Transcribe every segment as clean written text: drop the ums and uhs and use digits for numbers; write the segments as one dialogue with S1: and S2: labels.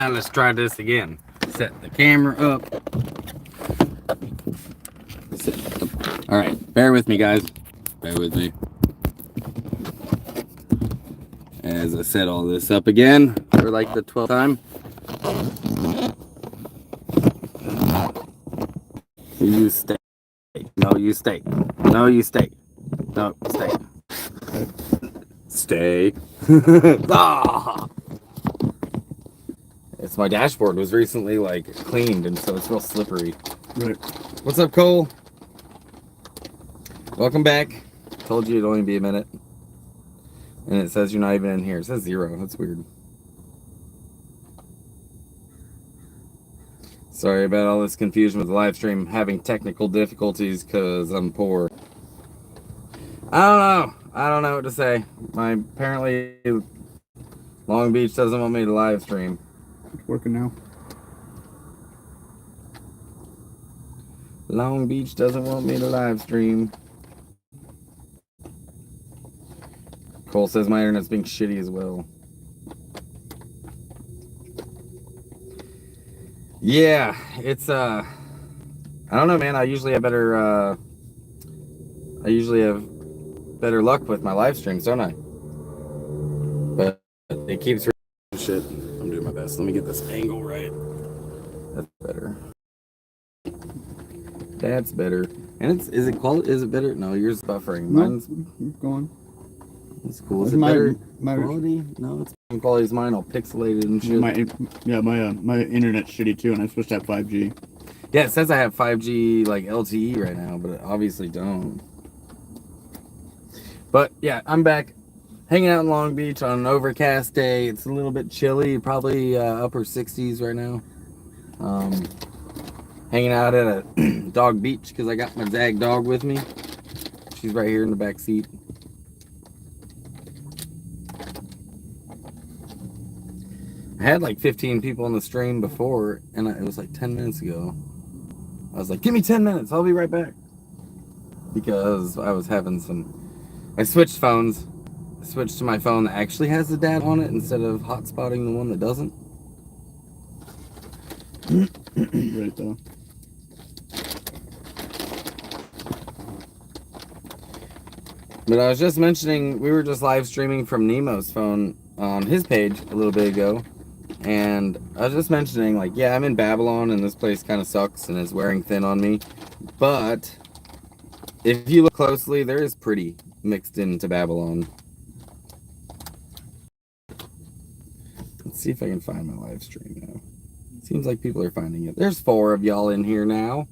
S1: Now let's try this again. Set the camera up. All right, bear with me, guys. Bear with me. As I set all this up again for like the 12th time. You stay. No, you stay. No, you stay. No, stay. Stay. Ah! It's my dashboard was recently like cleaned, and so it's real slippery.
S2: Right.
S1: What's up, Cole? Welcome back. Told you it'd only be a minute. And it says you're not even in here. It says 0. That's weird. Sorry about all this confusion with the live stream. Having technical difficulties because I'm poor. I don't know what to say. Apparently Long Beach doesn't want me to live stream.
S2: It's working now.
S1: Long Beach doesn't want me to live stream. Cole says my internet's being shitty as well. Yeah, it's I don't know, man. I usually have better luck with my live streams, don't I? But it keeps shit. I'm doing my best. Let me get this angle right. That's better. That's better. And is it better? No, yours is buffering. Mine's
S2: going.
S1: It's cool. Is it better quality? No, it's the same quality as mine, all pixelated and shit.
S2: My internet's shitty too, and I'm supposed to have 5G.
S1: Yeah, it says I have 5G like LTE right now, but I obviously don't. But yeah, I'm back, hanging out in Long Beach on an overcast day. It's a little bit chilly, probably upper 60s right now. Hanging out at a dog beach because I got my Zag dog with me. She's right here in the back seat. I had like 15 people on the stream before, and it was like 10 minutes ago. I was like, give me 10 minutes, I'll be right back. Because I was having I switched phones. I switched to my phone that actually has the data on it instead of hotspotting the one that doesn't.
S2: Right though.
S1: But I was just mentioning, we were just live streaming from Nemo's phone on his page a little bit ago. And I was just mentioning, like, yeah, I'm in Babylon and this place kind of sucks and is wearing thin on me. But if you look closely, there is pretty mixed into Babylon. Let's see if I can find my live stream now. Seems like people are finding it. There's 4 of y'all in here now.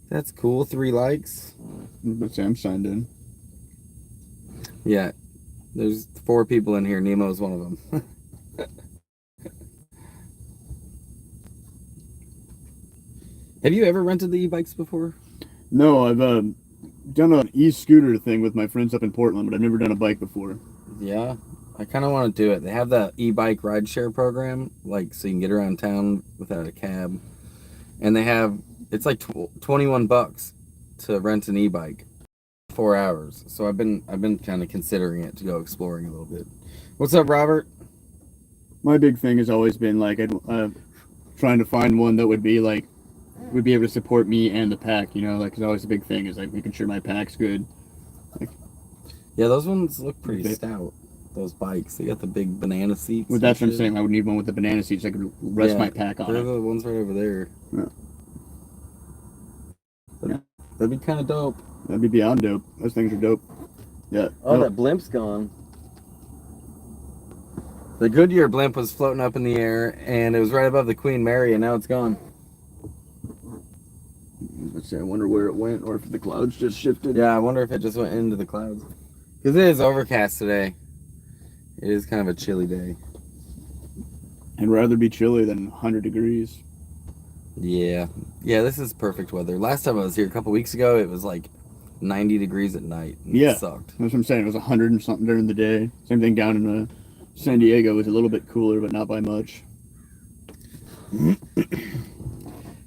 S1: That's cool. 3 likes.
S2: But Sam signed in.
S1: Yeah, there's 4 people in here. Nemo's one of them. Have you ever rented the e-bikes before?
S2: No, I've done an e-scooter thing with my friends up in Portland, but I've never done a bike before.
S1: Yeah, I kind of want to do it. They have the e-bike rideshare program, like so you can get around town without a cab. And they have, it's like $21 to rent an e-bike, 4 hours. So I've been kind of considering it to go exploring a little bit. What's up, Robert?
S2: My big thing has always been like trying to find one that would be like would be able to support me and the pack, you know, like it's always a big thing is like making sure my pack's good. Like,
S1: yeah, those ones look pretty stout. Those bikes, they got the big banana seats.
S2: Well, that's what I'm saying. I would need one with the banana seats. I could rest my pack on.
S1: They're the ones right over there.
S2: Yeah.
S1: That'd be kind of dope.
S2: That'd be beyond dope. Those things are dope. Yeah.
S1: Oh, that blimp's gone. The Goodyear blimp was floating up in the air, and it was right above the Queen Mary, and now it's gone.
S2: Let's see. I wonder where it went, or if the clouds just shifted.
S1: Yeah, I wonder if it just went into the clouds. Because it is overcast today. It is kind of a chilly day.
S2: I'd rather be chilly than 100 degrees.
S1: Yeah. Yeah, this is perfect weather. Last time I was here a couple weeks ago, it was like 90 degrees at night.
S2: Yeah.
S1: It sucked.
S2: That's what I'm saying. It was 100 and something during the day. Same thing down in San Diego. It was a little bit cooler, but not by much.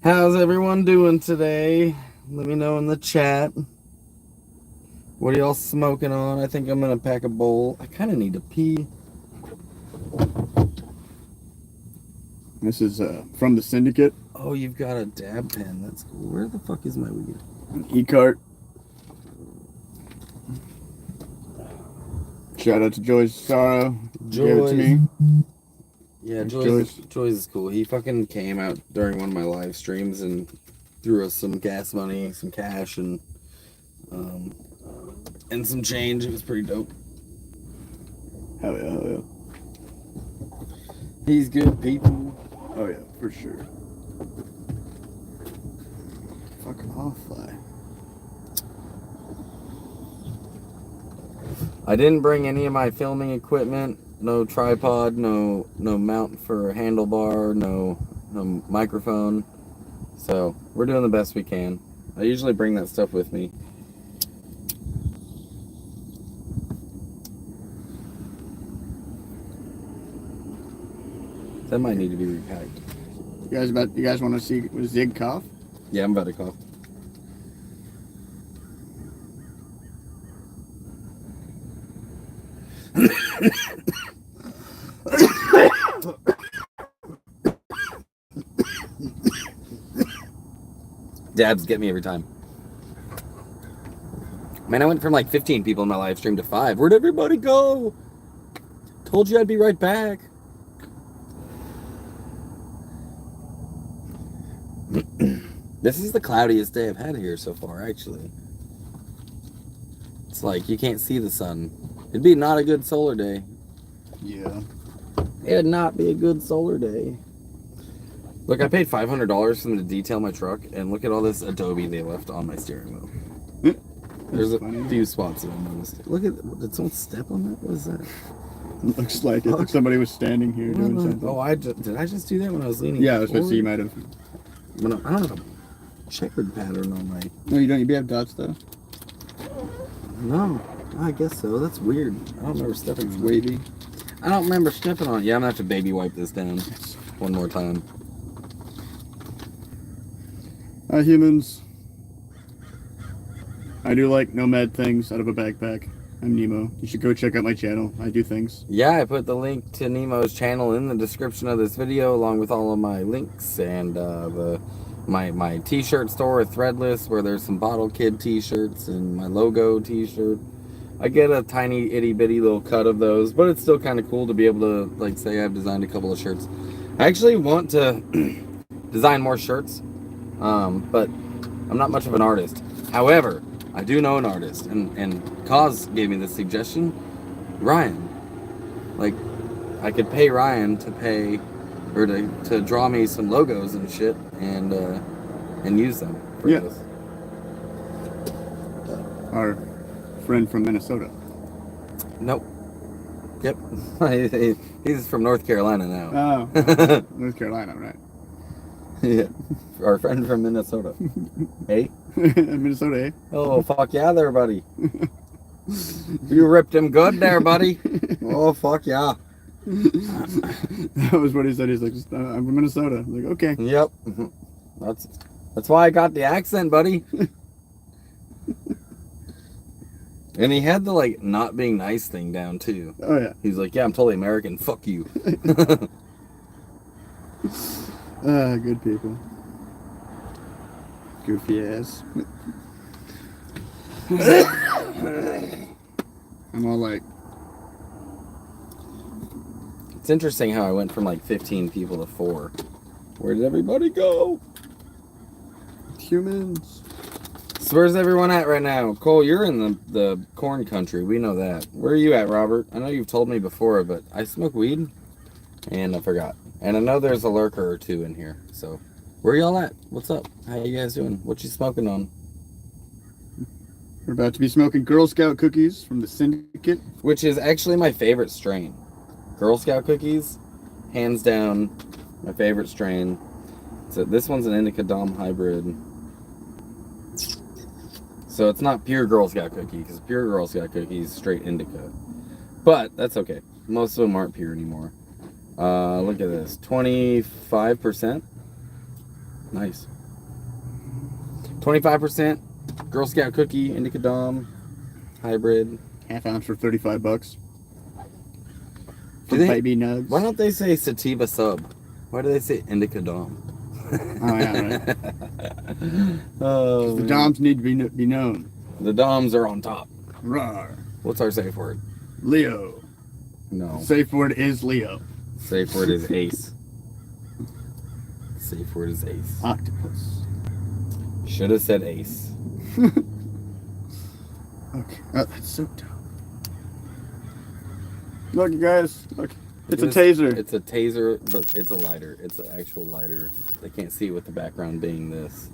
S1: How's everyone doing today? Let me know in the chat. What are y'all smoking on? I think I'm going to pack a bowl. I kind of need to pee.
S2: This is from the Syndicate.
S1: Oh, you've got a dab pen. That's cool. Where the fuck is my weed?
S2: An e-cart. Shout out to Joyce Sara. Gave it to me.
S1: Yeah, Joyce is cool. He fucking came out during one of my live streams and threw us some gas money, some cash, and some change. It was pretty dope.
S2: Hell yeah, hell yeah.
S1: He's good people.
S2: Oh yeah, for sure. Fuck off, fly.
S1: I didn't bring any of my filming equipment. No tripod, no mount for a handlebar, no microphone. So we're doing the best we can. I usually bring that stuff with me. That might need to be repacked.
S2: You guys want to see Zig cough?
S1: Yeah, I'm about to cough. Dabs get me every time. Man, I went from like 15 people in my live stream to 5. Where'd everybody go? Told you I'd be right back. This is the cloudiest day I've had here so far, actually. It's like you can't see the sun. It'd be not a good solar day.
S2: Yeah.
S1: It'd not be a good solar day. Look, I paid $500 for them to detail my truck, and look at all this Adobe they left on my steering wheel. There's a few spots that I noticed. Look at, did someone step on that? What is that?
S2: It looks like it. Like somebody was standing here doing something.
S1: Oh, did I just do that when I was leaning?
S2: Yeah, I was supposed to say you might have.
S1: I don't have a checkered pattern on my.
S2: No, you don't. You have dots though.
S1: No, I guess so. That's weird. I don't remember stepping.
S2: It's wavy.
S1: I don't remember stepping on it. Yeah, I'm gonna have to baby wipe this down one more time.
S2: Hi, humans. I do like nomad things out of a backpack. I'm Nemo. You should go check out my channel. I do things.
S1: Yeah, I put the link to Nemo's channel in the description of this video, along with all of my links and my t-shirt store at Threadless, where there's some Bottle Kid t-shirts and my logo t-shirt. I get a tiny itty bitty little cut of those, but it's still kind of cool to be able to, like, say I've designed a couple of shirts. I actually want to design more shirts, but I'm not much of an artist. However, I do know an artist, and Cause gave me this suggestion. Ryan. Like, I could pay Ryan to pay, or to draw me some logos and shit, and use them for this.
S2: Our friend from Minnesota.
S1: Nope. Yep. He's from North Carolina now.
S2: Oh, North Carolina, right?
S1: Yeah. Our friend from Minnesota. Hey?
S2: Minnesota, eh?
S1: Oh, fuck yeah there, buddy. You ripped him good there, buddy. Oh, fuck yeah.
S2: That was what he said. He's like, I'm from Minnesota. I'm like, okay.
S1: Yep. That's why I got the accent, buddy. And he had the, like, not being nice thing down, too.
S2: Oh, yeah.
S1: He's like, yeah, I'm totally American. Fuck you.
S2: Good people. Goofy ass. I'm all like...
S1: It's interesting how I went from, like, 15 people to 4. Where did everybody go?
S2: Humans.
S1: So where's everyone at right now? Cole, you're in the corn country. We know that. Where are you at, Robert? I know you've told me before, but I smoke weed, and I forgot. And I know there's a lurker or two in here. So where y'all at? What's up? How you guys doing? What you smoking on?
S2: We're about to be smoking Girl Scout cookies from the Syndicate.
S1: Which is actually my favorite strain. Girl Scout cookies, hands down, my favorite strain. So this one's an Indica Dom hybrid. So it's not pure Girl Scout cookie, because pure Girl Scout cookie is straight indica. But that's okay. Most of them aren't pure anymore. Look at this. 25%. Nice. 25% Girl Scout cookie, Indica Dom, hybrid.
S2: Half ounce for $35.
S1: Do they,
S2: baby nugs.
S1: why don't they say sativa sub? Why do they say indica dom?
S2: Oh yeah, right.
S1: Oh,
S2: The
S1: man.
S2: Doms need to be known.
S1: The doms are on top.
S2: Rawr.
S1: What's our safe word?
S2: Leo.
S1: No.
S2: Safe word is Leo.
S1: Safe word is ace. Safe word is ace.
S2: Octopus.
S1: Should have said ace.
S2: Okay. Oh, that's so dumb. Look, you guys. Look. It's a
S1: This-
S2: taser.
S1: It's a taser, but it's a lighter. It's an actual lighter. They can't see with the background being this.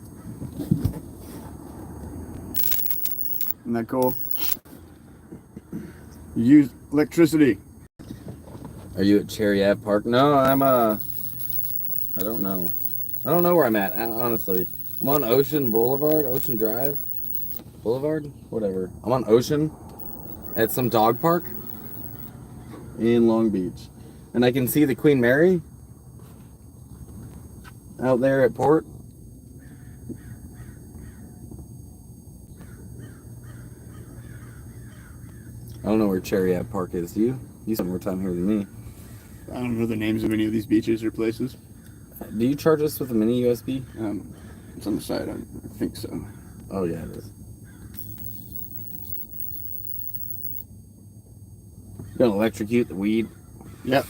S2: Isn't that cool? You use electricity.
S1: Are you at Cherry Ave Park? No, I don't know. I don't know where I'm at, honestly. I'm on Ocean Boulevard, Ocean Drive, Boulevard, whatever. I'm on Ocean at some dog park in Long Beach. And I can see the Queen Mary out there at Port. I don't know where Cherry Ave Park is. Do you? You spend more time here than me.
S2: I don't know the names of any of these beaches or places.
S1: Do you charge us with a mini USB?
S2: It's on the side. I think so.
S1: Oh yeah, it is. You gonna electrocute the weed?
S2: Yep.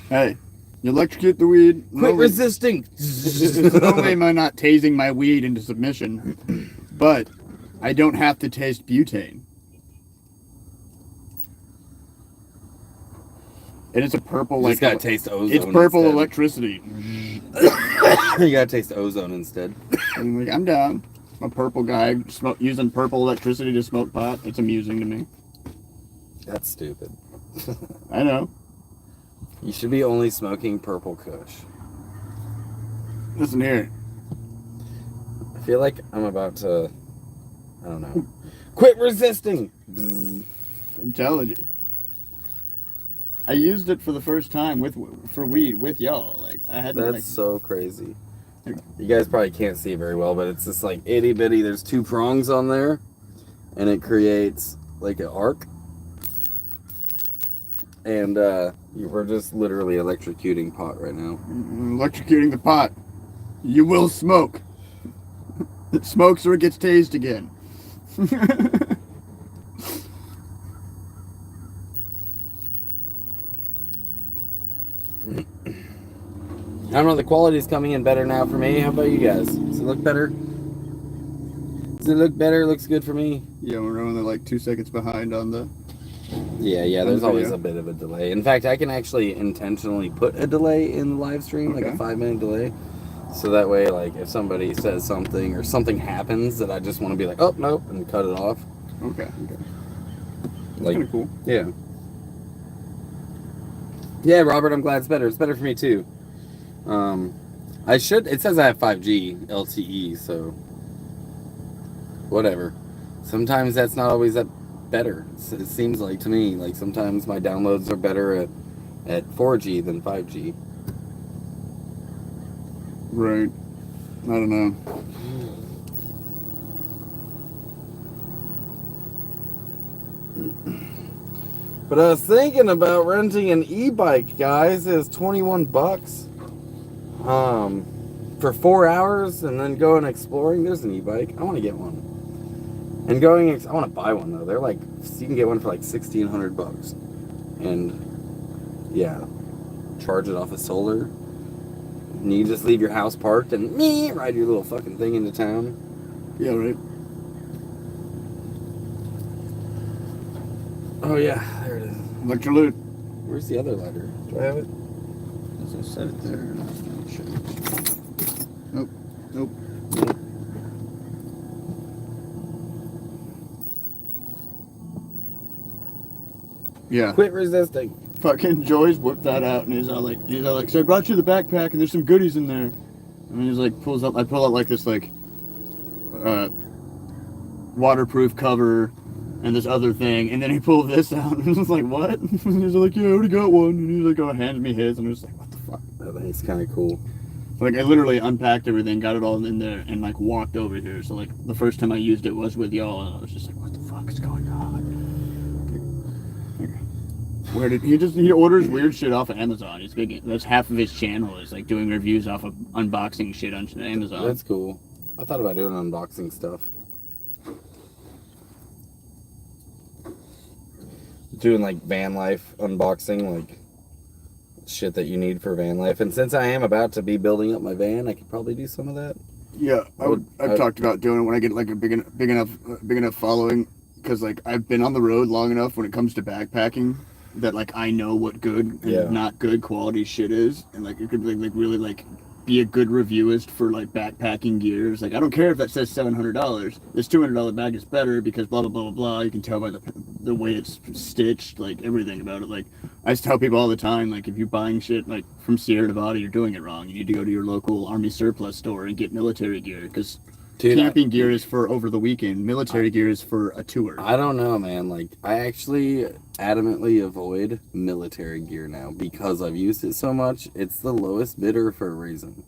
S2: Hey, you electrocute the weed.
S1: Quit resisting!
S2: No way am I not tasing my weed into submission. But I don't have to taste butane. And it's a purple,
S1: You
S2: like.
S1: just gotta taste ozone.
S2: It's purple
S1: instead.
S2: electricity.
S1: You gotta taste ozone instead.
S2: I'm like, I'm down. I'm a purple guy using purple electricity to smoke pot. It's amusing to me.
S1: That's stupid.
S2: I know.
S1: You should be only smoking purple kush.
S2: Listen here.
S1: I feel like I'm about to, I don't know. Quit resisting! Bzz.
S2: I'm telling you. I used it for the first time for weed with y'all. Like I had
S1: That's so crazy. You guys probably can't see it very well, but it's just like itty bitty. There's two prongs on there, and it creates like an arc. And we're just literally electrocuting pot right now.
S2: electrocuting the pot. You will smoke. It smokes or it gets tased again.
S1: I don't know, the quality's coming in better now for me. How about you guys? Does it look better? Does it look better? Looks good for me.
S2: Yeah, we're only like 2 seconds behind on the.
S1: Yeah, there's
S2: video.
S1: always a bit of a delay. In fact, I can actually intentionally put a delay in the live stream, like a
S2: Okay.
S1: 5-minute delay. So that way, like, if somebody says something or something happens that I just want to be like, oh, nope, and cut it off.
S2: Okay. That's
S1: Like,
S2: kind of cool.
S1: yeah. Yeah, Robert, I'm glad it's better. It's better for me, too. It says I have 5G LTE, so whatever. Sometimes that's not always that better. It seems like to me, like sometimes my downloads are better at 4G than 5G.
S2: Right. I don't know.
S1: But I was thinking about renting an e-bike, guys. It's $21. For 4 hours and then going exploring. There's an e-bike. I want to get one. And I want to buy one though. They're like, you can get one for like $1,600. And yeah, charge it off of solar. And you just leave your house parked and ride your little fucking thing into town.
S2: Yeah, right.
S1: Oh yeah, there it is.
S2: Electrolute.
S1: Where's the other lighter? Do I have it?
S2: As I said it there. Nope. Nope. Yeah.
S1: Quit resisting.
S2: Fucking Joy's whipped that out and he's all like, so I brought you the backpack and there's some goodies in there. And he's like, I pull out like this like waterproof cover and this other thing, and then he pulled this out and I was like, what? And he's like, yeah, I already got one. And he's like, hands me his, and I was like, what the fuck?
S1: I think it's kind of cool.
S2: Like I literally unpacked everything, got it all in there, and like walked over here. So like the first time I used it was with y'all, and I was just like, what the fuck is going on? Where did he orders weird shit off of Amazon. He's big. That's half of his channel is like doing reviews off of unboxing shit on Amazon.
S1: That's cool. I thought about doing unboxing stuff. Doing like van life unboxing, like shit that you need for van life. And since I am about to be building up my van, I could probably do some of that.
S2: Yeah, I've talked about doing it when I get like a big enough following, because like I've been on the road long enough when it comes to backpacking that like I know what good and not good quality shit is, and like it could like really like be a good reviewist for like backpacking gears. Like I don't care if that says $700. This $200 bag is better because blah blah blah blah blah. You can tell by the way it's stitched, like everything about it. Like I just tell people all the time, like if you're buying shit like from Sierra Nevada, you're doing it wrong. You need to go to your local Army surplus store and get military gear, because camping gear is for over the weekend. Military gear is for a tour.
S1: I don't know, man. Like, I actually adamantly avoid military gear now because I've used it so much. It's the lowest bidder for a reason.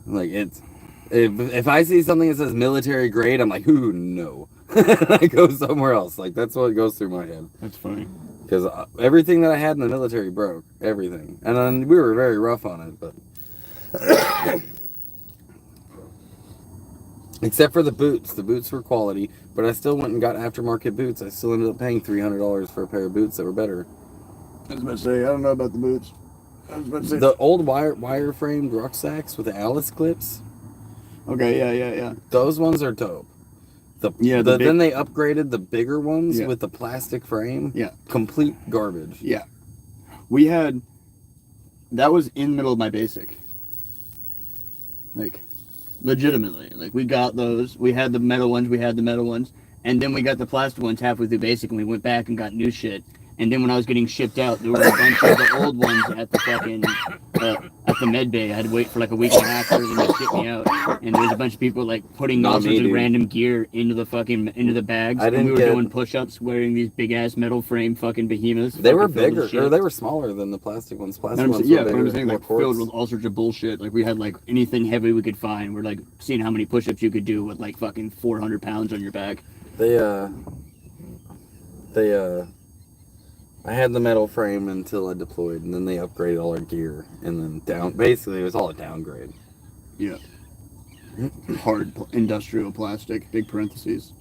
S1: Like, it's... If I see something that says military grade, I'm like, ooh, no. I go somewhere else. Like, that's what goes through my head.
S2: That's funny.
S1: Because everything that I had in the military broke. Everything. And then we were very rough on it, but... Except for the boots. The boots were quality, but I still went and got aftermarket boots. I still ended up paying $300 for a pair of boots that were better.
S2: I was about to say, I don't know about the boots. I was about to say...
S1: The old wire-framed rucksacks with the Alice clips.
S2: Okay, yeah.
S1: Those ones are dope. Then they upgraded the bigger ones with the plastic frame.
S2: Yeah.
S1: Complete garbage.
S2: Yeah. We had... That was in the middle of my basic. Like... Legitimately, like we got those. We had the metal ones, and then we got the plastic ones halfway through basic, and we went back and got new shit. And then when I was getting shipped out, there were a bunch of the old ones at the fucking at the med bay. I had to wait for like a week and a half for them to ship me out. And there was a bunch of people like putting all sorts of random gear into the bags. And we were doing push-ups wearing these big ass metal frame fucking behemoths.
S1: They were bigger, or they were smaller than the plastic ones. Plastic ones
S2: were bigger, I'm saying, like filled with all sorts of bullshit. Like we had like anything heavy we could find. We're like seeing how many push-ups you could do with like fucking 400 pounds on your back.
S1: I had the metal frame until I deployed, and then they upgraded all our gear, and then basically it was all a downgrade.
S2: Yeah. Hard industrial plastic, big parentheses.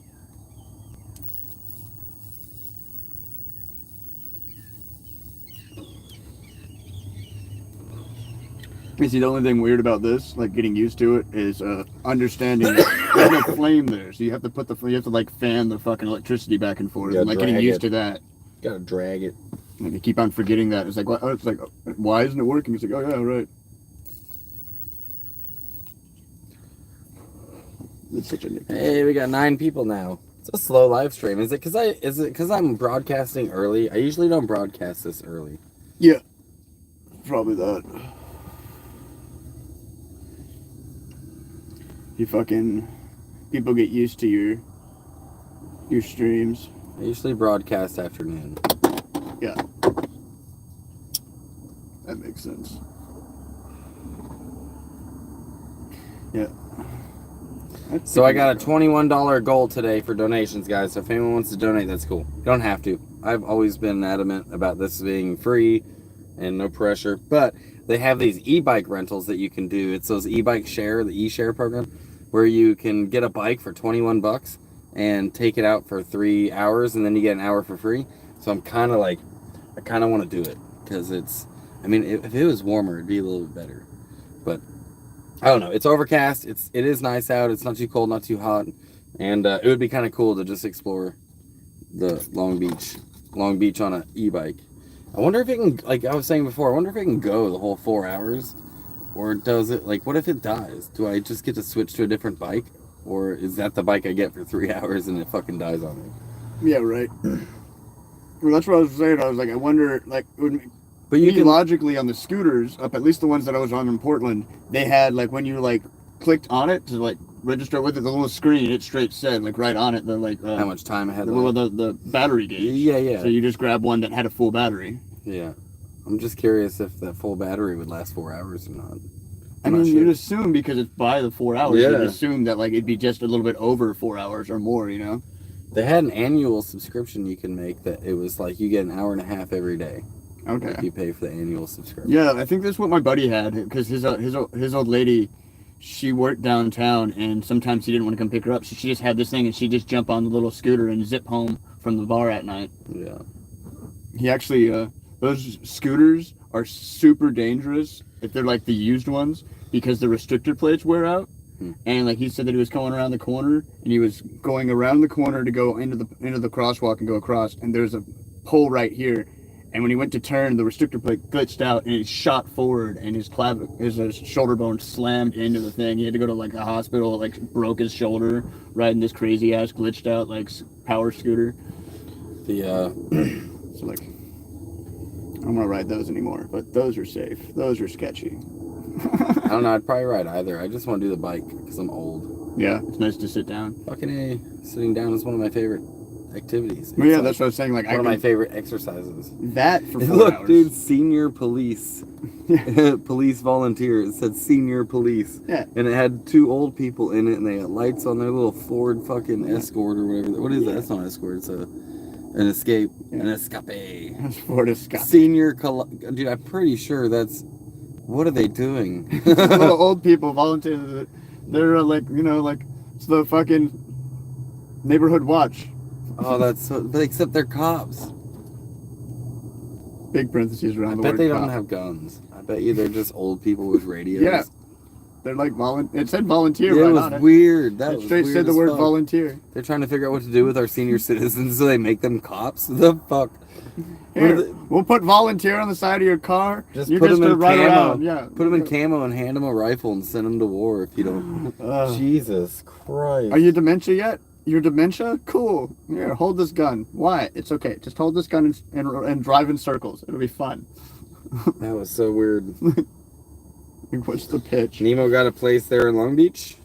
S2: You see, the only thing weird about this, like getting used to it, is understanding there's no flame there, so you have to like fan the fucking electricity back and forth, and like getting used to that.
S1: Gotta drag it.
S2: And you keep on forgetting that. It's like, why isn't it working? It's like, oh yeah, right. It's such a
S1: Hey, we got 9 people now. It's a slow live stream. Is it because I'm broadcasting early? I usually don't broadcast this early.
S2: Yeah, probably that. People get used to your streams.
S1: I usually broadcast afternoon.
S2: Yeah. That makes sense. Yeah.
S1: So I got a $21 goal today for donations, guys. So if anyone wants to donate, that's cool. You don't have to. I've always been adamant about this being free and no pressure. But they have these e-bike rentals that you can do. It's those e-bike share, the e-share program, where you can get a bike for 21 bucks. And take it out for 3 hours, and then you get an hour for free. So I'm kind of like, I kind of want to do it, because it's, I mean, if it was warmer, it'd be a little bit better. But I don't know. It's overcast. It is nice out. It's not too cold, not too hot, and it would be kind of cool to just explore the Long Beach on an e-bike. I wonder if it can, like I was saying before, I wonder if it can go the whole 4 hours, or does it, like, what if it dies? Do I just get to switch to a different bike? Or is that the bike I get for 3 hours and it fucking dies on me?
S2: Yeah, right. Well, that's what I was saying. I was like, I wonder, like, it would
S1: but you can
S2: logically on the scooters, up at least the ones that I was on in Portland, they had, like, when you, like, clicked on it to, like, register with it, the little screen, it straight said, like, right on it, the, like...
S1: how much time I had
S2: the battery gauge.
S1: Yeah.
S2: So you just grab one that had a full battery.
S1: Yeah. I'm just curious if that full battery would last 4 hours or not.
S2: I mean, you'd assume, because it's by the 4 hours, you'd assume that, like, it'd be just a little bit over 4 hours or more, you know?
S1: They had an annual subscription you can make that it was like you get an hour and a half every day.
S2: Okay.
S1: If you pay for the annual subscription.
S2: Yeah, I think that's what my buddy had, because his old lady, she worked downtown, and sometimes he didn't want to come pick her up, so she just had this thing, and she'd just jump on the little scooter and zip home from the bar at night.
S1: Yeah.
S2: He actually, those scooters are super dangerous if they're like the used ones, because the restrictor plates wear out. And like he said that he was going around the corner, and he was going around the corner to go into the crosswalk and go across, and there's a pole right here, and when he went to turn, the restrictor plate glitched out and it shot forward, and his shoulder bone slammed into the thing. He had to go to like a hospital, like broke his shoulder riding this crazy ass glitched out like power scooter. So like, I don't want to ride those anymore, but those are safe. Those are sketchy.
S1: I don't know. I'd probably ride either. I just want to do the bike because I'm old.
S2: Yeah, it's nice to sit down.
S1: Fucking A. Sitting down is one of my favorite activities.
S2: Well, yeah, like, that's what I was saying. Like,
S1: one of my favorite exercises.
S2: That for 4
S1: Look,
S2: hours.
S1: dude, senior police. Police volunteer. It said senior police.
S2: Yeah.
S1: And it had 2 old people in it, and they had lights on their little Ford fucking Escort or whatever. What is that? That's not an Escort. It's an Escape. Yeah. An Escape.
S2: That's Ford Escape.
S1: Senior, dude, I'm pretty sure that's. What are they doing?
S2: Little old people volunteer. They're like, you know, like it's the fucking neighborhood watch.
S1: Oh, that's so. But except they're cops.
S2: Big parentheses around the
S1: I
S2: word.
S1: bet they
S2: cop.
S1: don't have guns. I bet you they're just old people with radios.
S2: Yeah, they're like It said volunteer.
S1: Yeah,
S2: right
S1: it was
S2: on it.
S1: weird. That
S2: It
S1: was
S2: straight
S1: weird
S2: said the
S1: as
S2: word
S1: fuck.
S2: volunteer.
S1: They're trying to figure out what to do with our senior citizens, so they make them cops. The fuck.
S2: Here, we'll put volunteer on the side of your car.
S1: Just
S2: you
S1: put
S2: get
S1: them
S2: to
S1: in
S2: ride
S1: camo.
S2: around. Yeah.
S1: Put them in camo and hand them a rifle and send them to war if you don't. Jesus Christ.
S2: Are you dementia yet? You're dementia? Cool. Here, hold this gun. Why? It's okay. Just hold this gun and drive in circles. It'll be fun.
S1: That was so weird.
S2: What's the pitch?
S1: Nemo got a place there in Long Beach.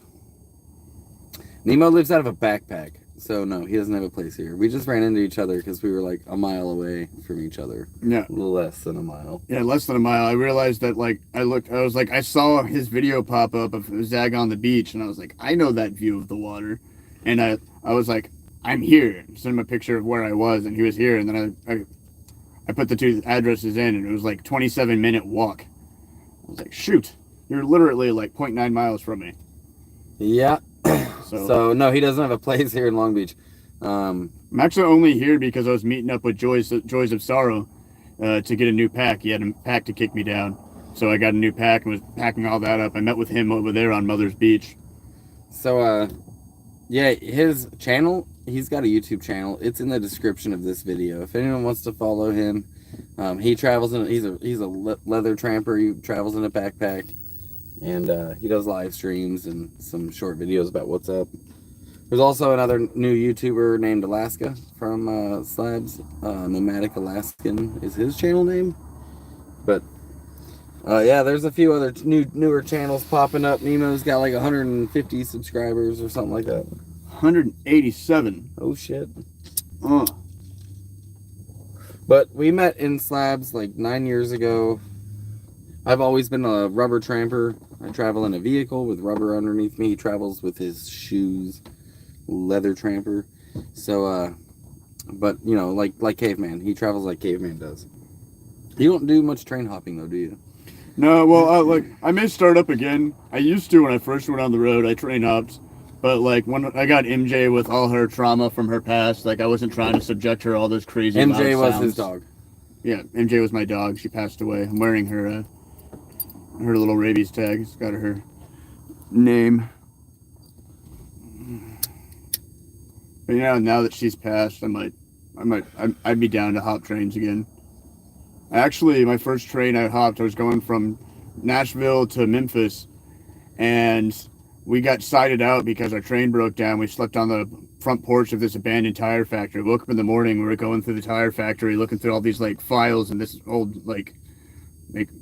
S1: Nemo lives out of a backpack. So, no, he doesn't have a place here. We just ran into each other because we were like a mile away from each other.
S2: Yeah.
S1: A little less than a mile.
S2: Yeah, less than a mile. I realized that, like, I saw his video pop up of Zag on the beach, and I was like, I know that view of the water. And I was like, I'm here. Sent him a picture of where I was, and he was here. And then I put the 2 addresses in, and it was like 27-minute walk. I was like, shoot, you're literally like 0.9 miles from me.
S1: Yeah. So no, he doesn't have a place here in Long Beach.
S2: I'm actually only here because I was meeting up with Joys of Sorrow to get a new pack. He had a pack to kick me down. So I got a new pack and was packing all that up. I met with him over there on Mother's Beach.
S1: So, yeah, his channel, he's got a YouTube channel. It's in the description of this video. If anyone wants to follow him, he travels in, he's a leather tramper. He travels in a backpack. And he does live streams and some short videos about what's up. There's also another new YouTuber named Alaska from Slabs. Nomadic Alaskan is his channel name. But yeah, there's a few other newer channels popping up. Nemo's got like 150 subscribers or something like that.
S2: 187.
S1: Oh shit. But we met in Slabs like 9 years ago. I've always been a rubber tramper. I travel in a vehicle with rubber underneath me. He travels with his shoes, leather tramper. So, but you know, like Caveman. He travels like Caveman does. You don't do much train hopping though, do you?
S2: No, well, I may start up again. I used to when I first went on the road. I train hopped. But like when I got MJ with all her trauma from her past, like I wasn't trying to subject her to all this crazy
S1: MJ
S2: loud
S1: was
S2: sounds.
S1: his dog.
S2: Yeah, MJ was my dog. She passed away. I'm wearing her little rabies tag. It's got her name. But yeah, now that she's passed, I'd be down to hop trains again. Actually, my first train I hopped, I was going from Nashville to Memphis, and we got sighted out because our train broke down. We slept on the front porch of this abandoned tire factory. We woke up in the morning, we were going through the tire factory, looking through all these like files in this old like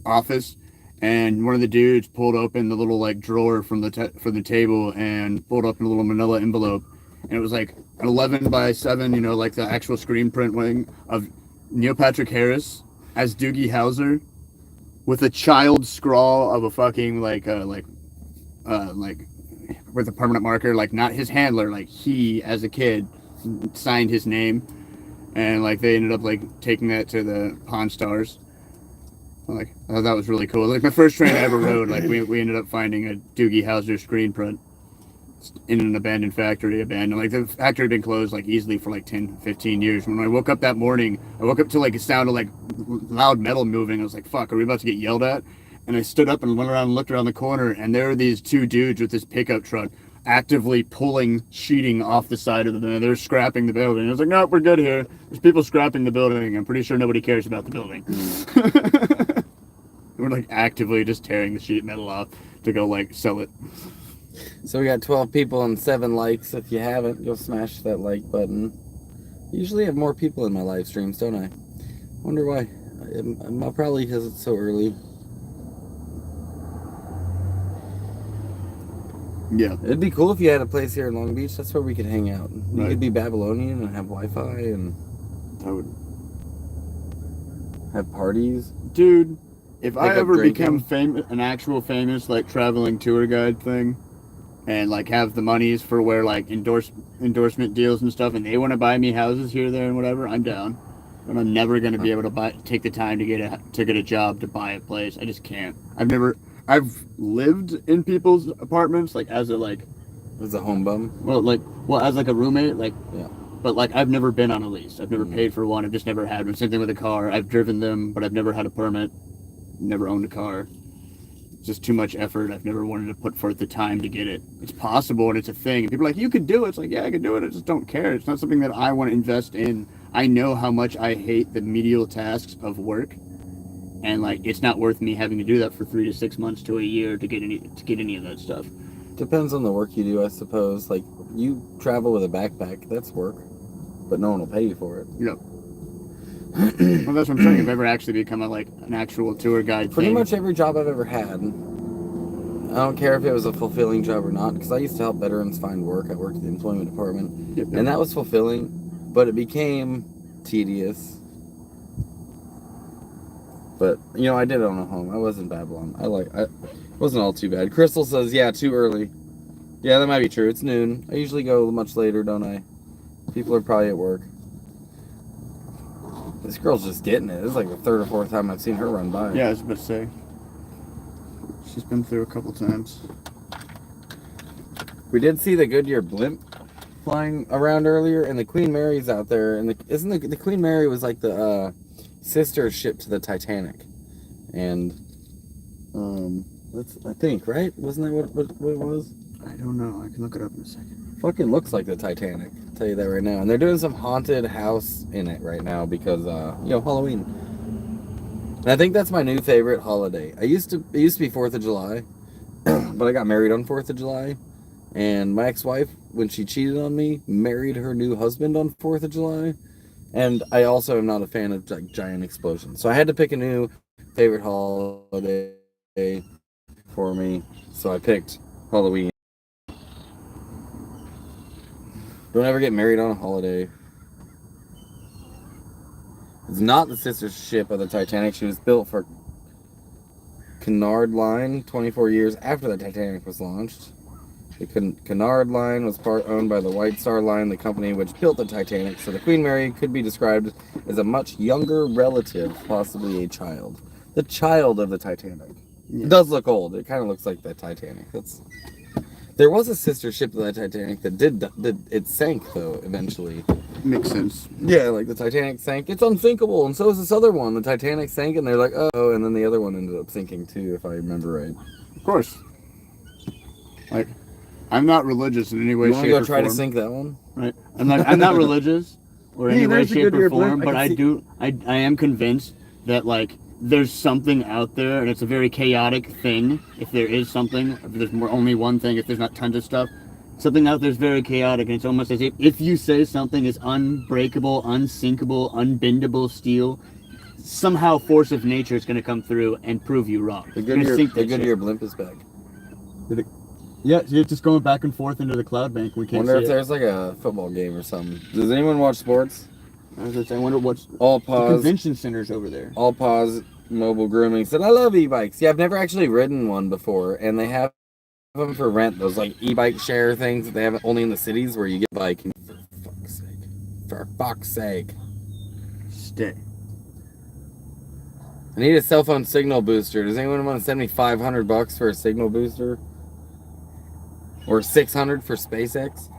S2: office, and one of the dudes pulled open the little like drawer from the table and pulled up a little manila envelope, and it was like an 11 by 7, you know, like the actual screen print wing of Neil Patrick Harris as Doogie Howser with a child scrawl of a fucking like with a permanent marker, like not his handler, like he as a kid signed his name, and like they ended up like taking that to the Pawn Stars. Like, I thought that was really cool. Like my first train I ever rode, like we ended up finding a Doogie Howser screen print in an abandoned factory. Like the factory had been closed like easily for like 10, 15 years. When I woke up that morning, I woke up to like a sound of like loud metal moving. I was like, fuck, are we about to get yelled at? And I stood up and went around and looked around the corner, and there were these two dudes with this pickup truck actively pulling sheeting off the side of the building. They're scrapping the building. I was like, no, we're good here. There's people scrapping the building. I'm pretty sure nobody cares about the building. We're like actively just tearing the sheet metal off to go like sell it.
S1: So we got 12 people and 7 likes. If you haven't, you'll smash that like button. I usually have more people in my live streams, don't I? Wonder why. Probably because it's so early.
S2: Yeah.
S1: It'd be cool if you had a place here in Long Beach. That's where we could hang out. You could be Babylonian and have Wi-Fi and
S2: I would
S1: have parties.
S2: Dude, if
S1: Like
S2: I ever
S1: drinking.
S2: become famous, an actual famous like traveling tour guide thing, and like have the monies for where like endorsement deals and stuff, and they want to buy me houses here, there, and whatever, I'm down. But I'm never gonna be able to take the time to get a job to buy a place. I just can't. I've lived in people's apartments like as a
S1: home bum.
S2: As like a roommate, like
S1: Yeah.
S2: but like I've never been on a lease. I've never paid for one. I've just never had one. Same thing with a car. I've driven them, but I've never had a permit. Never owned a car. It's just too much effort. I've never wanted to put forth the time to get it. It's possible and it's a thing. And people are like, you could do it. It's like, yeah, I could do it. I just don't care. It's not something that I want to invest in. I know how much I hate the medial tasks of work. And like, it's not worth me having to do that for 3 to 6 months to a year to get any of that stuff.
S1: Depends on the work you do, I suppose. Like, you travel with a backpack, that's work. But no one will pay you for it.
S2: You know. Well, that's what I'm saying. I've ever actually become an actual tour guide.
S1: Pretty much every job I've ever had. I don't care if it was a fulfilling job or not, because I used to help veterans find work. I worked at the employment department, and that was fulfilling, but it became tedious. But, you know, I did own a home. I was in Babylon. It wasn't all too bad. Crystal says, yeah, too early. Yeah, that might be true. It's noon. I usually go much later, don't I? People are probably at work. This girl's just getting it. This is like the 3rd or 4th time I've seen her run by.
S2: Yeah, I was about to say. She's been through a couple times.
S1: We did see the Goodyear blimp flying around earlier, and the Queen Mary's out there. And the Queen Mary was like the sister ship to the Titanic, and I think, right? Wasn't that what it was?
S2: I don't know. I can look it up in a second.
S1: Fucking looks like the Titanic. I'll tell you that right now. And they're doing some haunted house in it right now because Halloween. And I think that's my new favorite holiday. It used to be 4th of July, but I got married on 4th of July, and my ex-wife, when she cheated on me, married her new husband on 4th of July. And I also am not a fan of like giant explosions. So I had to pick a new favorite holiday for me. So I picked Halloween. Don't ever get married on a holiday. It's not the sister ship of the Titanic. She was built for Cunard Line 24 years after the Titanic was launched. The Cunard Line was owned by the White Star Line, the company which built the Titanic, so the Queen Mary could be described as a much younger relative, possibly a child. The child of the Titanic. Yeah. It does look old. It kind of looks like the Titanic. There was a sister ship to the Titanic that it sank, though, eventually.
S2: Makes sense.
S1: Yeah, like the Titanic sank. It's unsinkable, and so is this other one. The Titanic sank, and they're like, oh, and then the other one ended up sinking, too, if I remember right.
S2: Of course. Like, I'm not religious in any way, shape, or form. You want to go try
S1: to sink that one?
S2: Right. I'm not religious or any way, shape, or form, but I am convinced that, like, there's something out there, and it's a very chaotic thing. If there is something, if there's only one thing, if there's not tons of stuff, something out there is very chaotic, and it's almost as if you say something is unbreakable, unsinkable, unbendable steel, somehow force of nature is going to come through and prove you wrong.
S1: The Goodyear blimp is back.
S2: Yeah, it's just going back and forth into the cloud bank. We can't.
S1: Wonder if there's like a football game or something. Does anyone watch sports?
S2: I wonder what's
S1: all pause.
S2: The convention center's over there.
S1: All pause. Mobile grooming said, I love e-bikes. Yeah, I've never actually ridden one before, and they have them for rent. Those like e-bike share things that they have only in the cities where you get a bike. For fuck's sake. for fuck's sake.
S2: Stay.
S1: I need a cell phone signal booster. Does anyone want to send me $500 for a signal booster? Or $600 for SpaceX?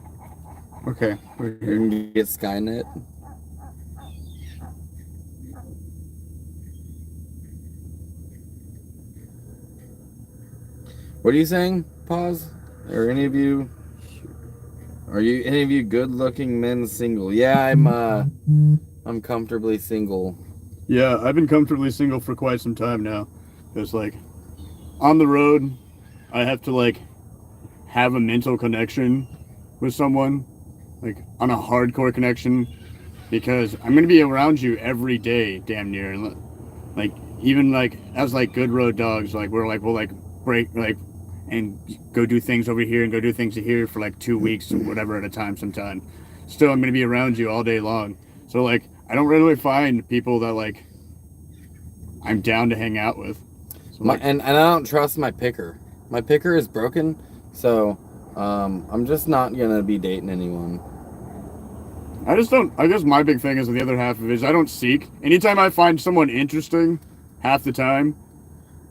S2: Okay.
S1: You can get Skynet. What are you saying? Pause. Are any of you good-looking men single? Yeah, I'm comfortably single.
S2: Yeah, I've been comfortably single for quite some time now. It's like on the road, I have to like have a mental connection with someone, like on a hardcore connection, because I'm gonna be around you every day, damn near. Like even like as like good road dogs, like we'll like break like and go do things over here and go do things here for like 2 weeks or whatever at a time. Sometime, still I'm gonna be around you all day long. So like I don't really find people that like I'm down to hang out with. So, like,
S1: and I don't trust my picker. My picker is broken, so I'm just not gonna be dating anyone.
S2: I just don't. I guess my big thing is the other half of it is I don't seek. Anytime I find someone interesting, half the time,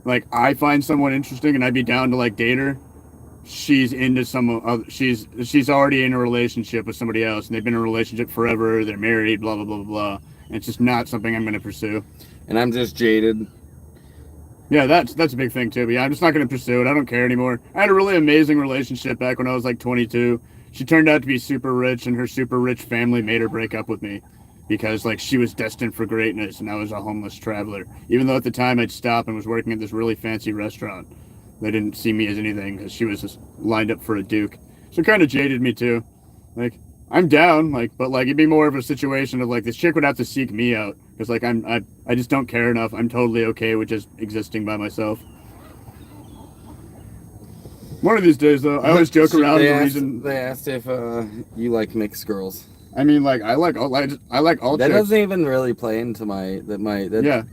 S2: like I find someone interesting and I'd be down to like date her, she's into someone. She's already in a relationship with somebody else, and they've been in a relationship forever. They're married, blah blah blah blah blah. And it's just not something I'm going to pursue.
S1: And I'm just jaded.
S2: Yeah, that's a big thing too. But yeah, I'm just not going to pursue it. I don't care anymore. I had a really amazing relationship back when I was like 22. She turned out to be super rich, and her super rich family made her break up with me because like she was destined for greatness, and I was a homeless traveler. Even though at the time I'd stopped and was working at this really fancy restaurant, they didn't see me as anything because she was just lined up for a duke. So it kind of jaded me too. Like I'm down, like, but like it'd be more of a situation of like this chick would have to seek me out because like I just don't care enough. I'm totally okay with just existing by myself. One of these days, though, I always joke around the reason
S1: they asked if you like mixed girls.
S2: I mean, like I like all
S1: that
S2: chicks.
S1: doesn't even really play into my
S2: yeah.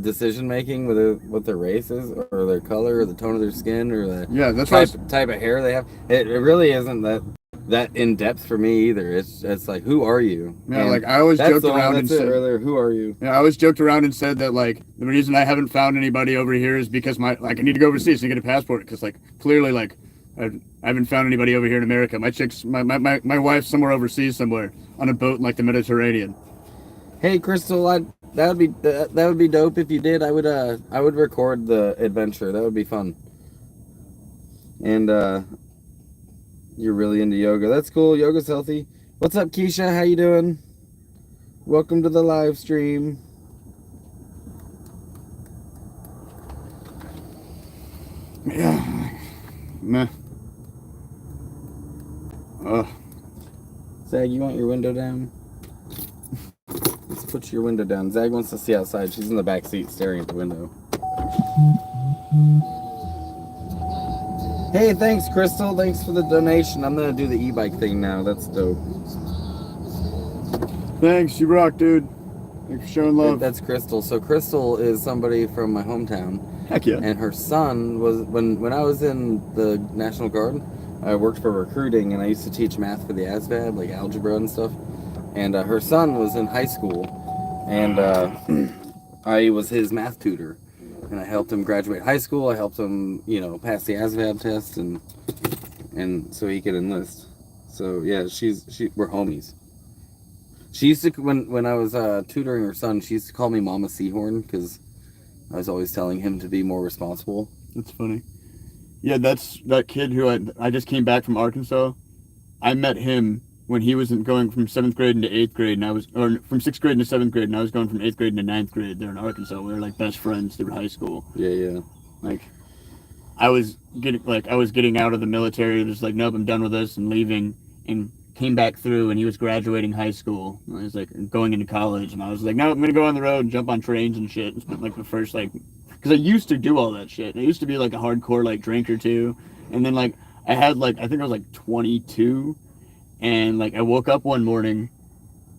S1: decision making with what their race is or their color or the tone of their skin or the
S2: that's
S1: type of hair they have. It really isn't that in depth for me either. It's like, who are you?
S2: Yeah, and like I always joked around and said
S1: earlier, who are you?
S2: Yeah, I always joked around and said that like the reason I haven't found anybody over here is because I need to go overseas and get a passport because like clearly like I haven't found anybody over here in America. My wife's somewhere overseas somewhere on a boat in like the Mediterranean.
S1: Hey Crystal, that would be dope if you did. I would record the adventure. That would be fun. And you're really into yoga. That's cool. Yoga's healthy. What's up, Keisha? How you doing? Welcome to the live stream.
S2: Yeah. Meh.
S1: Zag, you want your window down? Let's put your window down. Zag wants to see outside. She's in the back seat staring at the window. Hey, thanks, Crystal. Thanks for the donation. I'm going to do the e-bike thing now. That's dope.
S2: Thanks. You rock, dude. Thanks for showing love.
S1: That's Crystal. So Crystal is somebody from my hometown.
S2: Heck yeah.
S1: And her son was, when I was in the National Guard, I worked for recruiting, and I used to teach math for the ASVAB, like algebra and stuff. And her son was in high school, and I was his math tutor. And I helped him graduate high school. I helped him, pass the ASVAB test, and so he could enlist. So yeah, we're homies. She used to, when I was tutoring her son, she used to call me Mama Sehorn because I was always telling him to be more responsible.
S2: That's funny. Yeah, that's that kid who I just came back from Arkansas. I met him when he was going from 7th grade into 8th grade, and from 6th grade into 7th grade, and I was going from 8th grade into 9th grade there in Arkansas. We were like best friends through high school.
S1: Yeah.
S2: Like, I was getting out of the military, just like, nope, I'm done with this, and leaving, and came back through, and he was graduating high school. I was like going into college, and I was like, no, I'm gonna go on the road and jump on trains and shit. And spent like the first because I used to do all that shit. I used to be like a hardcore like drinker too, and then like I had like I think I was like 22. And like I woke up one morning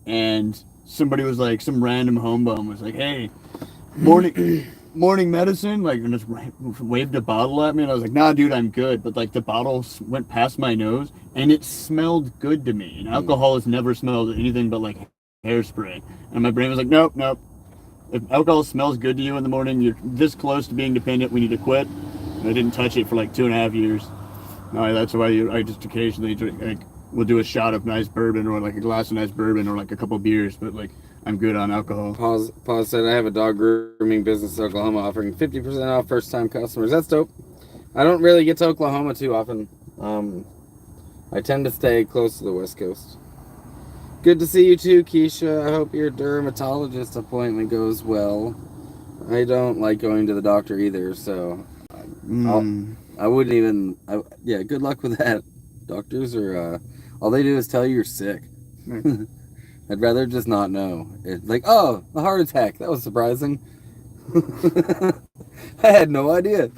S2: and somebody was like, some random homebum was like, hey, morning medicine, like, and just waved a bottle at me, and I was like, nah dude, I'm good. But like the bottle went past my nose and it smelled good to me, and alcohol has never smelled anything but like hairspray. And my brain was like, nope, nope. If alcohol smells good to you in the morning, you're this close to being dependent, we need to quit. And I didn't touch it for like 2.5 years. No, that's why I just occasionally drink, like, we'll do a shot of nice bourbon or like a glass of nice bourbon or like a couple beers, but like I'm good on alcohol.
S1: Pause said, I have a dog grooming business in Oklahoma offering 50% off first-time customers. That's dope. I don't really get to Oklahoma too often. I tend to stay close to the West Coast. Good to see you too, Keisha. I hope your dermatologist appointment goes well. I don't like going to the doctor either, so I wouldn't even... yeah, good luck with that. Doctors are... all they do is tell you you're sick. I'd rather just not know. It's like, oh, a heart attack. That was surprising. I had no idea.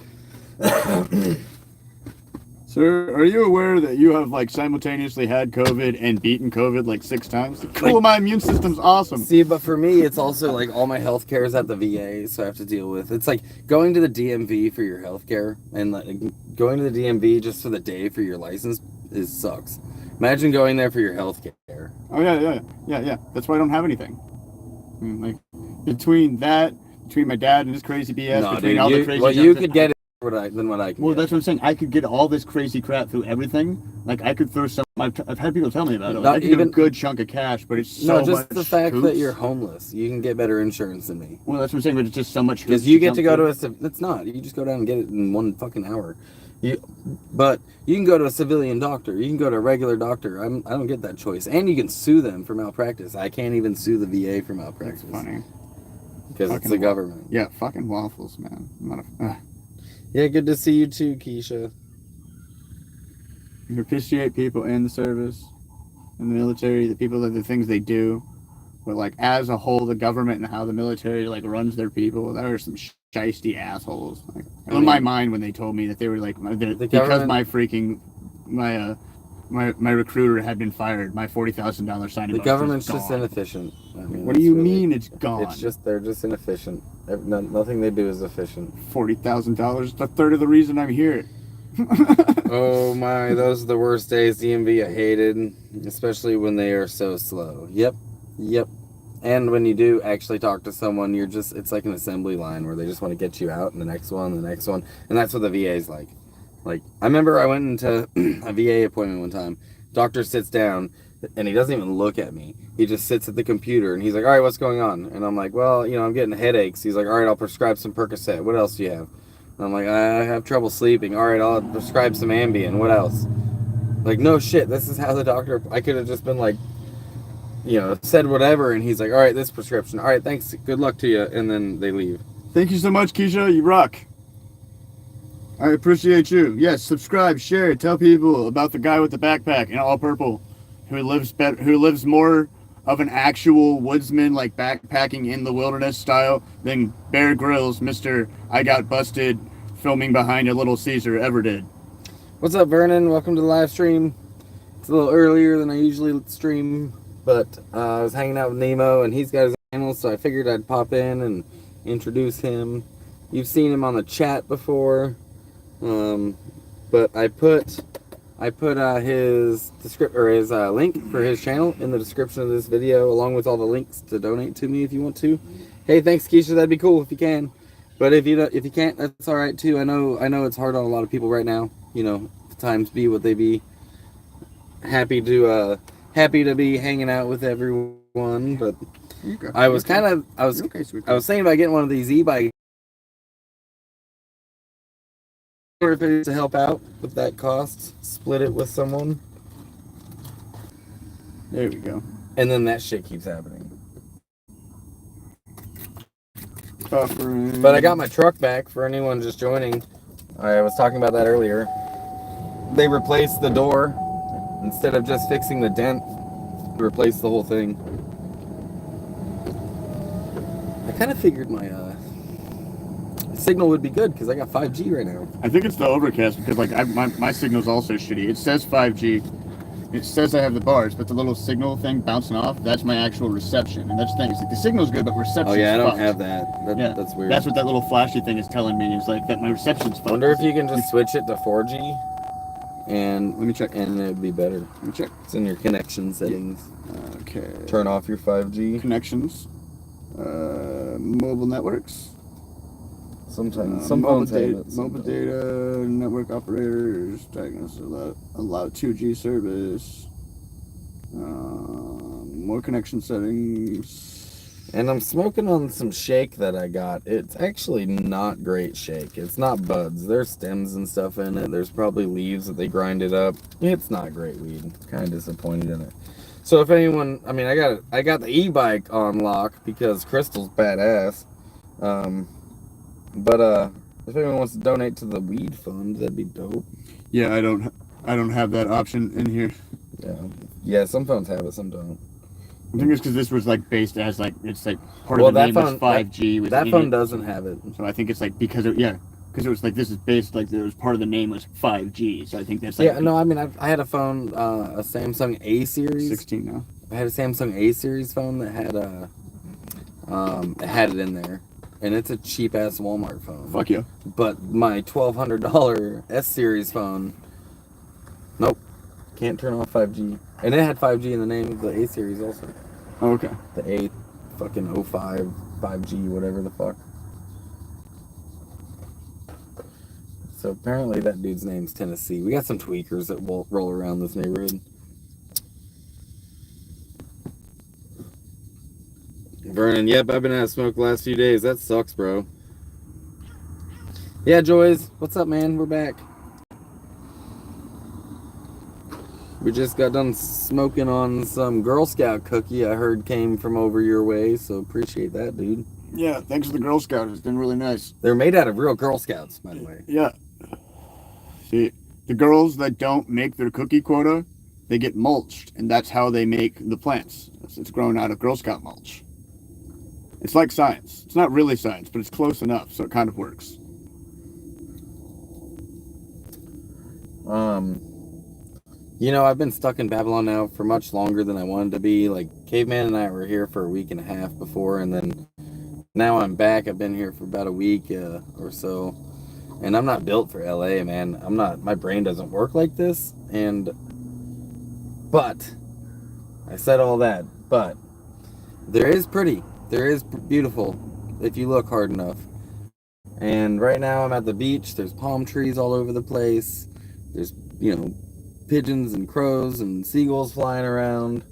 S2: Sir, are you aware that you have like simultaneously had COVID and beaten COVID like 6 times? Cool, like, my immune system's awesome.
S1: See, but for me, it's also like all my health care is at the VA, so I have to deal with. It's like going to the DMV for your health care and like going to the DMV just for the day for your license sucks. Imagine going there for your health care.
S2: Oh yeah. That's why I don't have anything. I mean, like between my dad and his crazy BS, between all the crazy.
S1: Well, you could get it than what I can.
S2: Well, that's what I'm saying. I could get all this crazy crap through everything. Like I could throw some. I've had people tell me about it. Like, I could get a good chunk of cash, but it's so much. No, just
S1: the fact that you're homeless, you can get better insurance than me.
S2: Well, that's what I'm saying. But it's just so much.
S1: Because you get to go to it's not. You just go down and get it in 1 fucking hour. But you can go to a civilian doctor. You can go to a regular doctor. I don't get that choice. And you can sue them for malpractice. I can't even sue the VA for malpractice.
S2: That's funny.
S1: Because it's the government.
S2: Yeah, fucking waffles, man. I'm not a...
S1: Yeah, good to see you too, Keisha.
S2: You appreciate people in the service, in the military, the people that the things they do. But like as a whole, the government and how the military like runs their people, there are some shiesty assholes. Like, in my mind, when they told me that they were like, because my recruiter had been fired, my $40,000 signing.
S1: The government's just inefficient. I mean,
S2: what do you mean it's gone?
S1: It's just they're just inefficient. Nothing they do is efficient.
S2: $40,000, a third of the reason I'm here.
S1: Oh my, those are the worst days. DMV, I hated, especially when they are so slow. Yep. And when you do actually talk to someone, it's like an assembly line where they just want to get you out and the next one. And that's what the VA is like. Like, I remember I went into a VA appointment one time. Doctor sits down and he doesn't even look at me. He just sits at the computer and he's like, all right, what's going on? And I'm like, well, I'm getting headaches. He's like, all right, I'll prescribe some Percocet. What else do you have? And I'm like, I have trouble sleeping. All right, I'll prescribe some Ambien. What else? Like, no shit. This is how the doctor, I could have just been like, said whatever, and he's like, all right, this prescription. All right, thanks. Good luck to you. And then they leave.
S2: Thank you so much, Keisha. You rock. I appreciate you. Yes, subscribe, share, tell people about the guy with the backpack in all purple who lives more of an actual woodsman, like backpacking in the wilderness style, than Bear Grylls, Mr. I got busted filming behind a Little Caesar ever did.
S1: What's up, Vernon? Welcome to the live stream. It's a little earlier than I usually stream. But I was hanging out with Nemo, and he's got his channel, so I figured I'd pop in and introduce him. You've seen him on the chat before, but I put his link for his channel in the description of this video, along with all the links to donate to me if you want to. Hey, thanks, Keisha. That'd be cool if you can. But if you can't, that's all right too. I know it's hard on a lot of people right now. Times be what they be. Happy to be hanging out with everyone, but I was thinking about getting one of these e-bikes to help out with that cost, split it with someone.
S2: There we go.
S1: And then that shit keeps happening.
S2: Buffering.
S1: But I got my truck back for anyone just joining. I was talking about that earlier. They replaced the door. Instead of just fixing the dent, replace the whole thing. I kind of figured my signal would be good because I got 5G right now.
S2: I think it's the overcast because like my signal's also shitty. It says 5G. It says I have the bars, but the little signal thing bouncing off, that's my actual reception. And that's the thing. It's like the signal's good, but reception's
S1: Oh yeah, I don't
S2: fucked.
S1: have that. That's weird.
S2: That's what that little flashy thing is telling me. Is like that my reception's fucked.
S1: I wonder if you can just switch it to 4G. and
S2: let me check.
S1: And it'd be better.
S2: Let me check.
S1: It's in your connection settings.
S2: Okay.
S1: Turn off your 5G
S2: connections. Mobile networks.
S1: Sometimes some phones have it.
S2: Mobile data network operators diagnosis allow 2G service. More connection settings.
S1: And I'm smoking on some shake that I got. It's actually not great shake. It's not buds. There's stems and stuff in it. There's probably leaves that they grind it up. It's not great weed. Kind of disappointed in it. So if anyone, I mean, I got the e-bike on lock because Crystal's badass. But if anyone wants to donate to the weed fund, that'd be dope.
S2: Yeah, I don't have that option in here.
S1: Yeah. Some phones have it, some don't.
S2: I think it's because this was like based as like it's like part of the name was 5G.
S1: That phone doesn't have it.
S2: So I think it's like because it was like this is based like there was part of the name was 5G. So I think that's like
S1: yeah. No, I mean I had a phone, a Samsung A series.
S2: 16 now.
S1: I had a Samsung A series phone that had it had it in there, and it's a cheap ass Walmart phone.
S2: Fuck yeah.
S1: But my $1,200 S series phone, nope, can't turn off 5G. And it had 5G in the name of the A series also.
S2: Oh, okay.
S1: The A fucking 05 5G, whatever the fuck. So apparently that dude's name's Tennessee. We got some tweakers that will roll around this neighborhood. Vernon, yep, I've been out of smoke the last few days. That sucks, bro. Yeah, Joyce, what's up, man? We're back. We just got done smoking on some Girl Scout cookie I heard came from over your way, so appreciate that, dude.
S2: Yeah, thanks to the Girl Scout. It's been really nice.
S1: They're made out of real Girl Scouts, by the way.
S2: Yeah. See, the girls that don't make their cookie quota, they get mulched, and that's how they make the plants. It's grown out of Girl Scout mulch. It's like science. It's not really science, but it's close enough, so it kind of works.
S1: You know, I've been stuck in Babylon now for much longer than I wanted to be. Like, Caveman and I were here for a week and a half before, and then now I'm back. I've been here for about a week or so, and I'm not built for LA, man. My brain doesn't work like this, but, I said all that, but, there is beautiful, if you look hard enough. And right now I'm at the beach. There's palm trees all over the place. There's, pigeons and crows and seagulls flying around.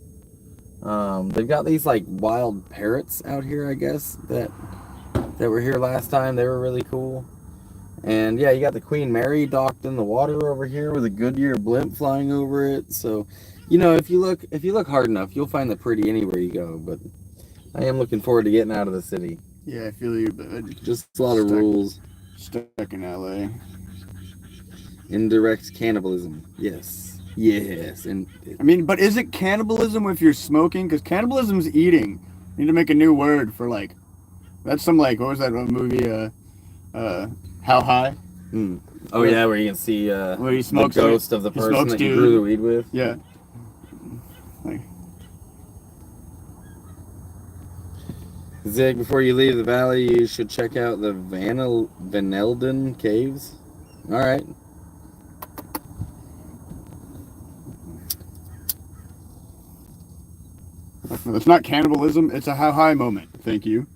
S1: They've got these like wild parrots out here, I guess, that were here last time. They were really cool. And yeah, you got the Queen Mary docked in the water over here with a Goodyear blimp flying over it. So, if you look hard enough, you'll find the pretty anywhere you go. But I am looking forward to getting out of the city.
S2: Yeah, I feel you, but
S1: just a lot of rules.
S2: Stuck in LA.
S1: Indirect cannibalism. Yes. And
S2: but is it cannibalism if you're smoking? Because cannibalism is eating. You need to make a new word for like. That's some like what was that movie? How High?
S1: Oh yeah, where you can see
S2: where he smokes
S1: the ghost of the person that you grew the weed with.
S2: Yeah. Like.
S1: Zig, before you leave the valley, you should check out the Vanelden Caves. All right.
S2: It's not cannibalism. It's a how high moment. Thank you.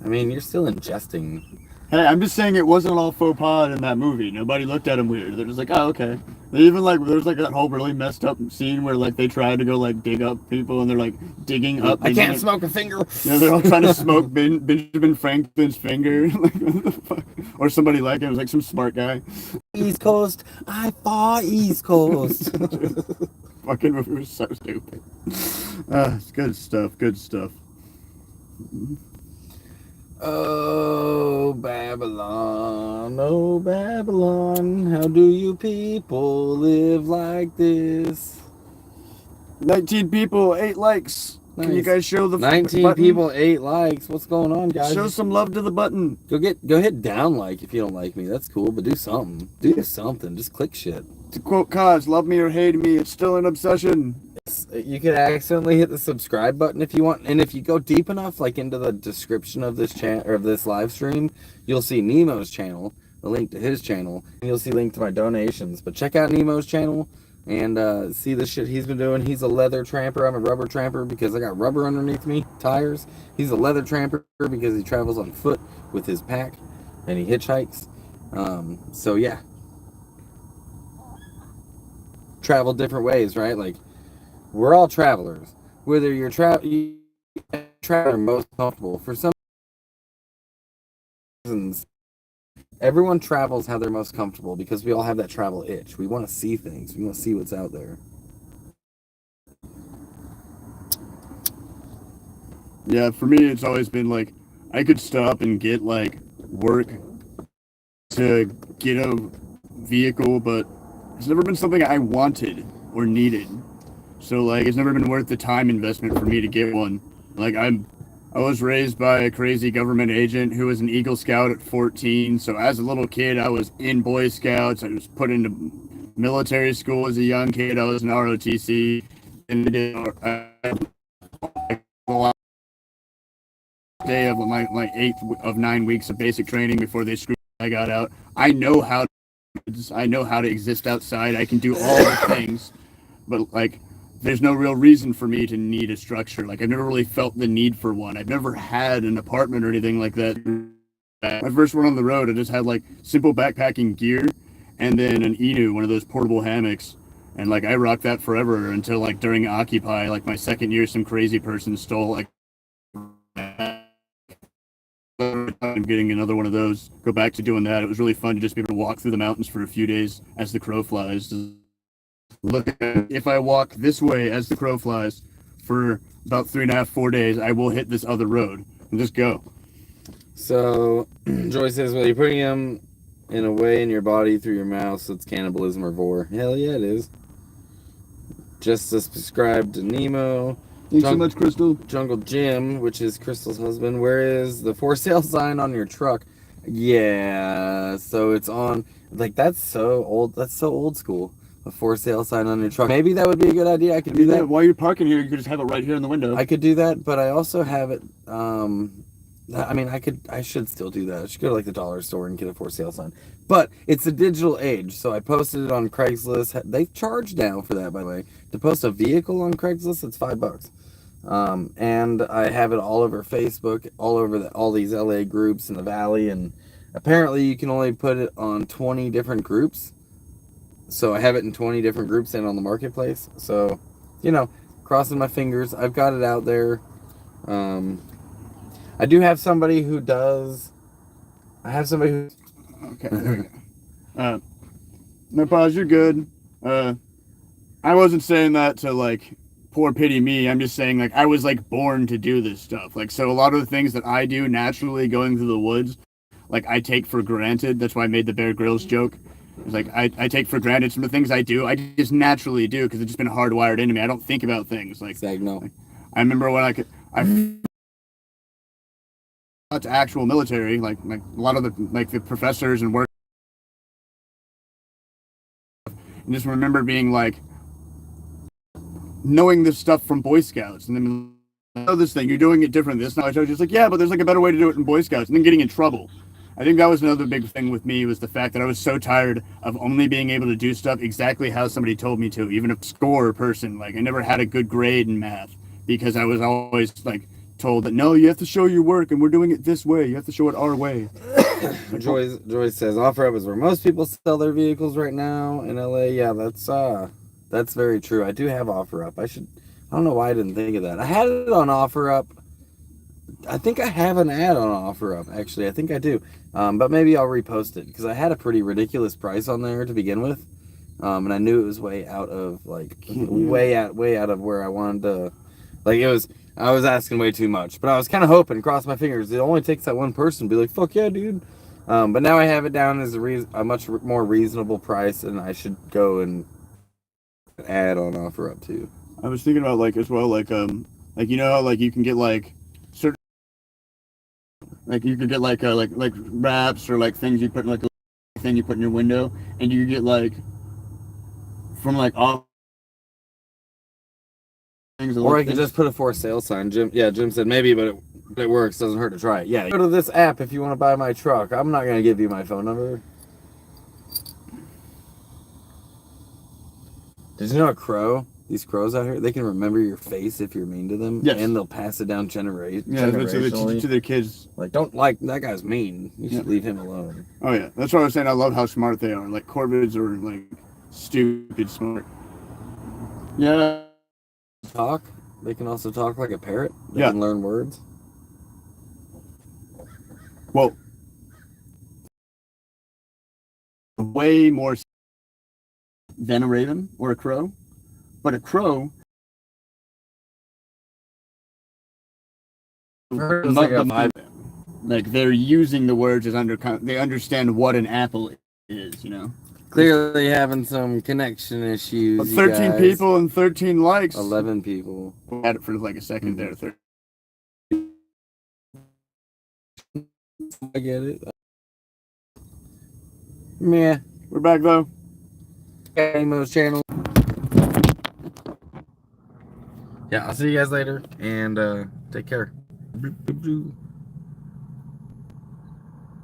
S1: I mean, you're still ingesting.
S2: Hey, I'm just saying it wasn't all faux pas in that movie. Nobody looked at him weird. They're just like, oh, okay. They even like, there's like that whole really messed up scene where like they try to go like dig up people and they're like digging up.
S1: I can't smoke a finger.
S2: Yeah, they're all trying to smoke Benjamin Franklin's finger. Like, what the fuck? Or somebody like him. It was like some smart guy.
S1: East Coast. I fought East Coast.
S2: Fucking movie was so stupid. It's good stuff. Good stuff.
S1: Oh, Babylon, oh, Babylon, how do you people live like this?
S2: 19 people, 8 likes. Nice. Can you guys show the
S1: 19
S2: button?
S1: People, 8 likes. What's going on, guys?
S2: Show some love to the button.
S1: Go hit down like if you don't like me. That's cool, but do something. Do something. Just click shit.
S2: To quote Kaz, love me or hate me, it's still an obsession.
S1: You could accidentally hit the subscribe button if you want, and if you go deep enough, like into the description of this chat or of this live stream, you'll see Nemo's channel. the link to his channel, and you'll see a link to my donations. But check out Nemo's channel and see the shit he's been doing. He's a leather tramper. I'm a rubber tramper because I got rubber underneath me, tires. He's a leather tramper because he travels on foot with his pack and he hitchhikes. So yeah, travel different ways, right? Like, we're all travelers. Whether you're traveling most comfortable, for some reasons, everyone travels how they're most comfortable because we all have that travel itch. We want to see things. We want to see what's out there.
S2: Yeah, for me, it's always been like I could stop and get like work to get a vehicle, but it's never been something I wanted or needed. So like, it's never been worth the time investment for me to get one. Like I was raised by a crazy government agent who was an Eagle Scout at 14. So as a little kid, I was in Boy Scouts. I was put into military school as a young kid. I was in ROTC, and I did day of my 8th of 9 weeks of basic training before they screwed. I got out. I know how to exist outside. I can do all the things, but like, there's no real reason for me to need a structure. Like, I've never really felt the need for one. I've never had an apartment or anything like that. My first one on the road, I just had like simple backpacking gear and then an Inu, one of those portable hammocks. And like, I rocked that forever until like during Occupy, like my second year, some crazy person stole like getting another one of those, go back to doing that. It was really fun to just be able to walk through the mountains for a few days as the crow flies. Look, if I walk this way as the crow flies for about 3.5, 4 days, I will hit this other road and just go.
S1: So Joy says, well, you're putting them in a way in your body through your mouth, so it's cannibalism or vor. Hell yeah, it is. Just subscribe to Nemo.
S2: Thanks so much, Crystal.
S1: Jungle Jim, which is Crystal's husband. Where is the for sale sign on your truck? Yeah, so it's on. Like, that's so old. That's so old school. A for sale sign on your truck. Maybe that would be a good idea. I could do that.
S2: While you're parking here, you could just have it right here in the window.
S1: I could do that, but I also have it. I mean, I should still do that. I should go to like the dollar store and get a for sale sign. But it's a digital age, so I posted it on Craigslist. They charge now for that, by the way. To post a vehicle on Craigslist, it's $5. And I have it all over Facebook, all over all these LA groups in the Valley, and apparently you can only put it on 20 different groups. So I have it in 20 different groups and on the marketplace. So, crossing my fingers. I've got it out there. I do have somebody who does.
S2: Okay. No pause. You're good. I wasn't saying that to like poor pity me. I'm just saying, like, I was like born to do this stuff. Like, so a lot of the things that I do naturally going through the woods, like, I take for granted. That's why I made the Bear Grylls joke. It's like I take for granted some of the things I do. I just naturally do because it's just been hardwired into me. I don't think about things like.
S1: Like,
S2: I remember when I got to actual military, like a lot of the professors and work, and just remember being like knowing this stuff from Boy Scouts, and then know this thing, you're doing it different. This knowledge, I was just like, yeah, but there's like a better way to do it in Boy Scouts, and then getting in trouble. I think that was another big thing with me, was the fact that I was so tired of only being able to do stuff exactly how somebody told me to, even a score person. Like, I never had a good grade in math because I was always like told that, no, you have to show your work and we're doing it this way. You have to show it our way.
S1: Joy says OfferUp is where most people sell their vehicles right now in LA. Yeah, that's very true. I do have OfferUp. I don't know why I didn't think of that. I had it on OfferUp. I think I have an ad on OfferUp, actually. I think I do. But maybe I'll repost it because I had a pretty ridiculous price on there to begin with. And I knew it was way out of way out of where I wanted to. I was asking way too much, but I was kind of hoping, cross my fingers, it only takes that one person to be like, fuck yeah, dude. But now I have it down as a much more reasonable price, and I should go and add on OfferUp too.
S2: I was thinking about like as well, like you know how like you can get like certain, like you could get like wraps or like things you put in like a thing you put in your window, and you get like from like off.
S1: Or I could just put a for sale sign. Jim said maybe, but it works. Doesn't hurt to try it. Yeah, go to this app if you want to buy my truck. I'm not going to give you my phone number. Did you know a crow? These crows out here, they can remember your face if you're mean to them.
S2: Yes.
S1: And they'll pass it down generationally.
S2: To their kids.
S1: Like, don't like, that guy's mean. You should leave him alone.
S2: Oh, yeah. That's what I was saying. I love how smart they are. Like, corvids are, like, stupid smart. Yeah.
S1: Talk. They can also talk like a parrot. They
S2: Yeah.
S1: can learn words.
S2: Well, way more than a raven or a crow. But a crow... Like they're using the words as they understand what an apple is, you know.
S1: Clearly having some connection issues.
S2: 13 people and 13 likes.
S1: 11 people.
S2: Had it for like a second there.
S1: I get it. Meh.
S2: We're back though.
S1: Nemo's channel. Yeah, I'll see you guys later and take care.